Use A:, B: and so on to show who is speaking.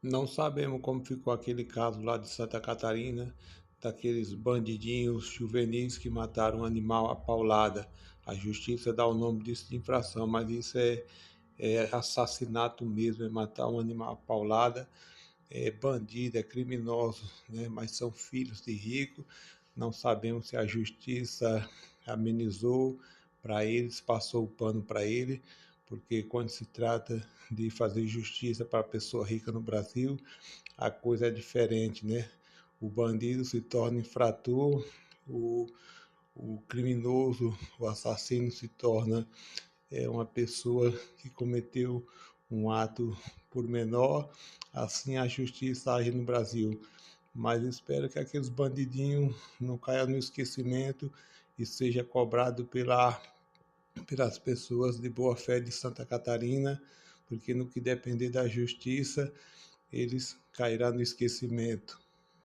A: Não sabemos como ficou aquele caso lá de Santa Catarina, daqueles bandidinhos juvenis que mataram um animal à paulada. A justiça dá o nome disso de infração, mas isso é assassinato mesmo, é matar um animal à paulada. É bandido, é criminoso, né? Mas são filhos de rico. Não sabemos se a justiça amenizou para eles, passou o pano para ele, porque quando se trata de fazer justiça para a pessoa rica no Brasil, a coisa é diferente, né? O bandido se torna infrator, o, o criminoso, o assassino se torna uma pessoa que cometeu um ato por menor, assim a justiça age no Brasil. Mas espero que aqueles bandidinhos não caiam no esquecimento e seja cobrado pelas pessoas de boa fé de Santa Catarina, porque no que depender da justiça, eles cairão no esquecimento.